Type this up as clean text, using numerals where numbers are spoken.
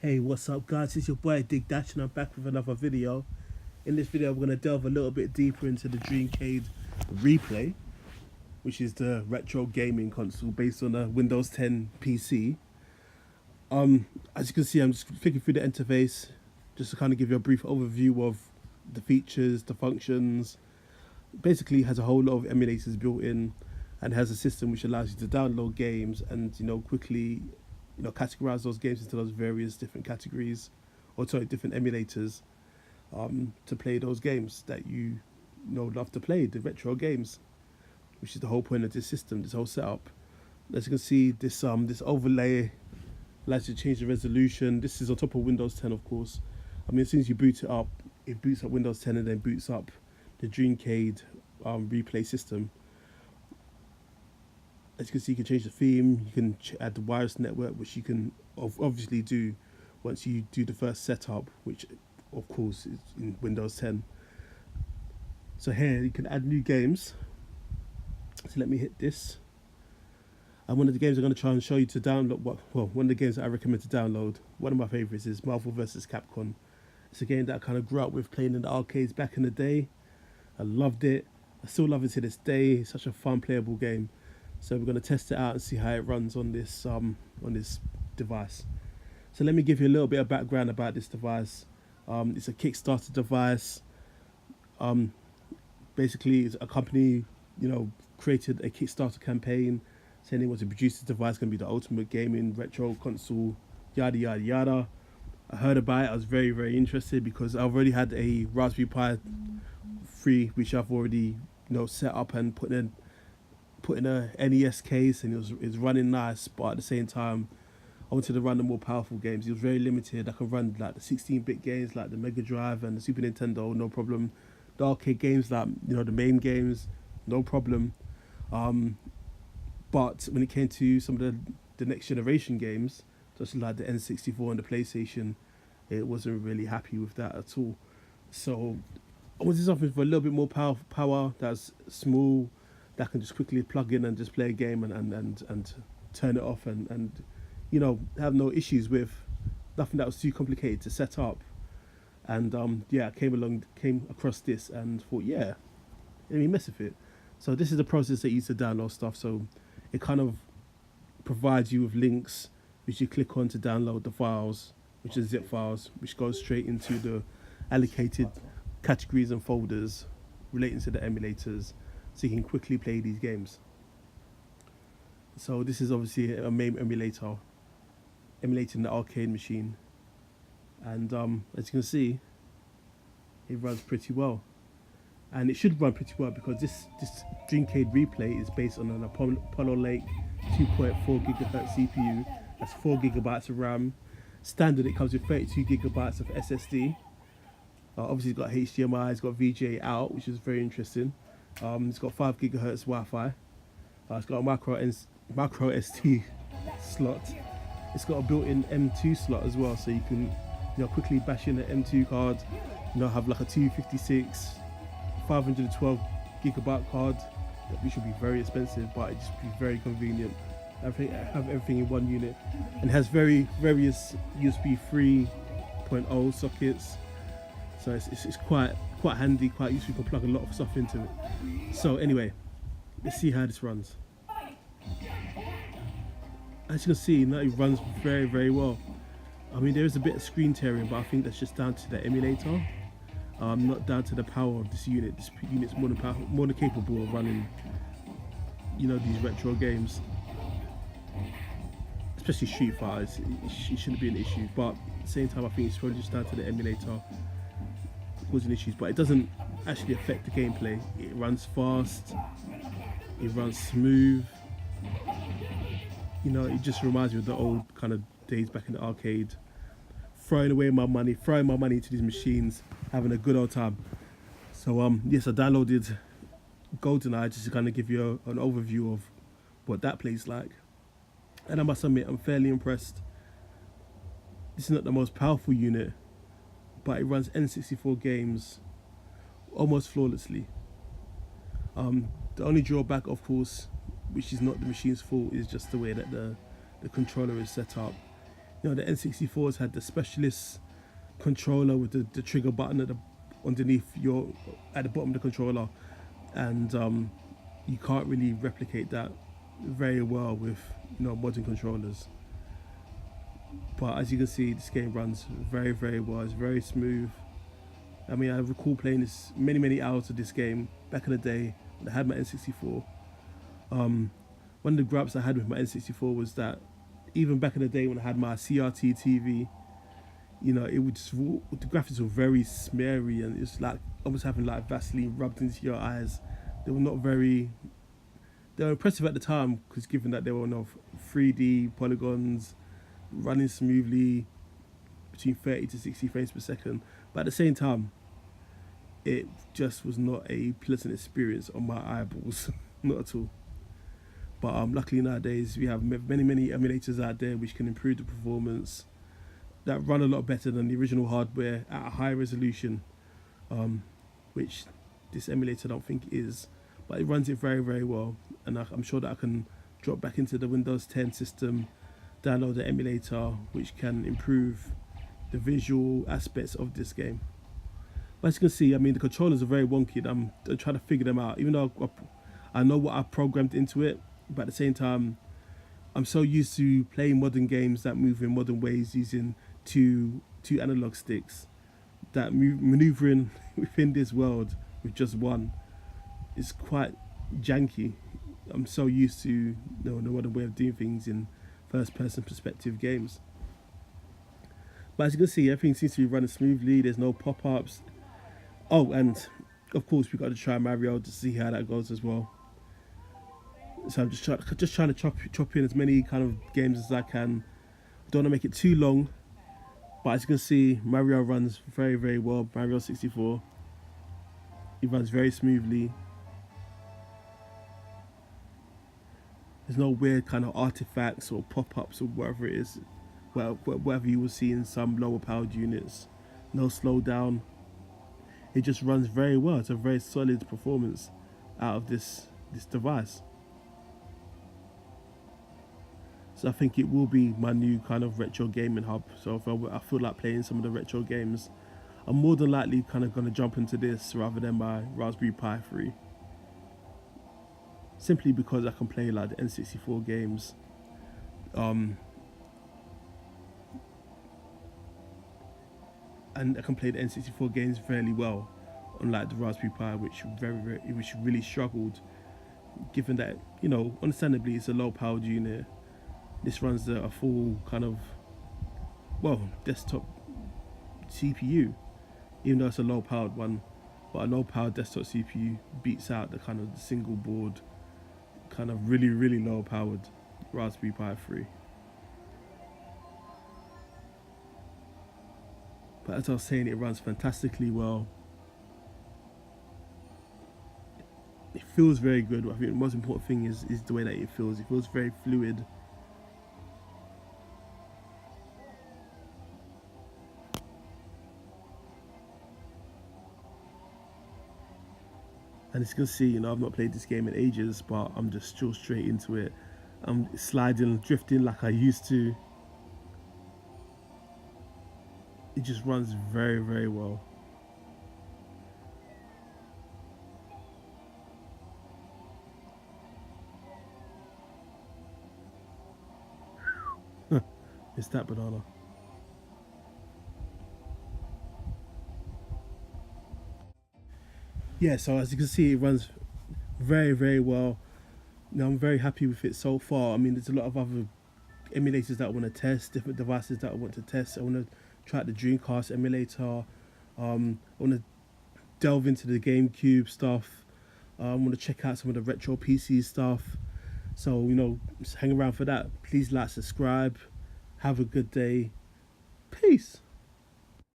Hey, what's up guys, it's your boy Dig Dash and I'm back with another video. In this video I'm going to delve a little bit deeper into the Dreamcade Replay, which is the retro gaming console based on a Windows 10 PC. As you can see, I'm just flicking through the interface just to kind of give you a brief overview of the features, the functions. Basically it has a whole lot of emulators built in and has a system which allows you to download games and quickly categorize those games into those various different categories, or sorry, different emulators, to play those games that you love to play, the retro games, which is the whole point of this system, this whole setup. As you can see, this overlay allows you to change the resolution. This is on top of Windows 10, of course. I mean, as soon as you boot it boots up Windows 10 and then boots up the Dreamcade replay system. As you can see, you can change the theme, you can add the wireless network, which you can obviously do once you do the first setup, which of course is in Windows 10. So here you can add new games. So let me hit this. And one of the games I'm going to try and show you to download, one of the games that I recommend to download, one of my favorites is Marvel vs. Capcom. It's a game that I kind of grew up with playing in the arcades back in the day. I loved it. I still love it to this day. It's such a fun playable game. So we're going to test it out and see how it runs on this device. So let me give you a little bit of background about this device. It's a Kickstarter device. Basically, it's a company created a Kickstarter campaign saying they want to produce this device, going to be the ultimate gaming retro console, yada yada yada. I heard about it. I was very, very interested because I've already had a Raspberry Pi 3, which I've already set up and put in a NES case, and it was running nice, but at the same time I wanted to run the more powerful games. It was very limited. I could run like the 16-bit games like the Mega Drive and the Super Nintendo, no problem. The arcade games like the main games, no problem. But when it came to some of the next generation games, just like the N64 and the PlayStation, it wasn't really happy with that at all. So I wanted something for a little bit more power that's small, that can just quickly plug in and just play a game and turn it off and have no issues with, nothing that was too complicated to set up. And yeah, I came across this and thought, yeah, let me mess with it. So this is the process that you use to download stuff. So it kind of provides you with links which you click on to download the files, which is zip files, which goes straight into the allocated categories and folders relating to the emulators, so you can quickly play these games. So this is obviously a MAME emulator, emulating the arcade machine, and as you can see, it runs pretty well, and it should run pretty well because this Dreamcade Replay is based on an Apollo Lake 2.4 gigahertz CPU. That's 4 gigabytes of RAM. Standard, it comes with 32 gigabytes of SSD. Obviously it's got HDMI, it's got VGA out, which is very interesting. It's got 5 gigahertz Wi-Fi. It's got a micro SD slot. It's got a built-in M2 slot as well, so you can quickly bash in an M2 card. Have like a 256, 512 gigabyte card, which would be very expensive, but it just be very convenient. Have everything in one unit, and has various USB 3.0 sockets. So it's quite handy, quite useful. You can plug a lot of stuff into it. So anyway, let's see how this runs. As you can see, now it runs very, very well. I mean, there is a bit of screen tearing, but I think that's just down to the emulator, not down to the power of this unit. This unit's more than capable of running, these retro games, especially Street Fighter. It shouldn't be an issue, but at the same time, I think it's probably just down to the emulator causing issues, but it doesn't actually affect the gameplay. It runs fast, it runs smooth. It just reminds me of the old kind of days back in the arcade, throwing my money into these machines, having a good old time. So yes, I downloaded GoldenEye just to kind of give you an overview of what that plays like, and I must admit I'm fairly impressed. This is not the most powerful unit, but it runs N64 games almost flawlessly. The only drawback, of course, which is not the machine's fault, is just the way that the controller is set up. the N64s had the specialist controller with the trigger button underneath your at the bottom of the controller, and you can't really replicate that very well with modern controllers. But as you can see, this game runs very, very well. It's very smooth. I mean, I recall playing this many hours of this game back in the day when I had my N64. One of the gripes I had with my N64 was that even back in the day when I had my CRT TV, it would just, the graphics were very smeary, and it's like almost having like Vaseline rubbed into your eyes. They were not very. They were impressive at the time because given that they were 3D polygons, running smoothly between 30 to 60 frames per second. But at the same time, it just was not a pleasant experience on my eyeballs, not at all. But luckily nowadays we have many emulators out there which can improve the performance, that run a lot better than the original hardware at a high resolution, which this emulator I don't think is, but it runs it very, very well. And I'm sure that I can drop back into the Windows 10 system, download the emulator, which can improve the visual aspects of this game. But as you can see, I mean, the controllers are very wonky. I'm trying to figure them out, even though I know what I've programmed into it. But at the same time, I'm so used to playing modern games that move in modern ways using two analog sticks, that maneuvering within this world with just one is quite janky. I'm so used to the modern way of doing things in first-person perspective games. But as you can see, everything seems to be running smoothly. There's no pop-ups. Oh, and of course we got to try Mario to see how that goes as well. So I'm just trying to chop in as many kind of games as I can. Don't want to make it too long, but as you can see, Mario runs very, very well. Mario 64, it runs very smoothly. There's no weird kind of artifacts or pop-ups or whatever it is, whatever you will see in some lower powered units. No slowdown. It just runs very well. It's a very solid performance out of this device. So I think it will be my new kind of retro gaming hub. So if I feel like playing some of the retro games, I'm more than likely kind of going to jump into this rather than my Raspberry Pi 3. Simply because I can play like the N64 games. And I can play the N64 games fairly well, unlike the Raspberry Pi, which really struggled, given that, understandably it's a low powered unit. This runs a full kind of, desktop CPU, even though it's a low powered one. But a low powered desktop CPU beats out the kind of the single board, kind of really, really low powered Raspberry Pi 3. But as I was saying, it runs fantastically well. It feels very good. I think the most important thing is the way that it feels. It feels very fluid. And as you can see, I've not played this game in ages, but I'm just still straight into it. I'm sliding, drifting like I used to. It just runs very, very well. It's that banana. Yeah, so as you can see, it runs very, very well. I'm very happy with it so far. I mean, there's a lot of other emulators that I want to test, different devices that I want to test. I want to try out the Dreamcast emulator. I want to delve into the GameCube stuff. I want to check out some of the retro PC stuff. So, just hang around for that. Please like, subscribe. Have a good day. Peace.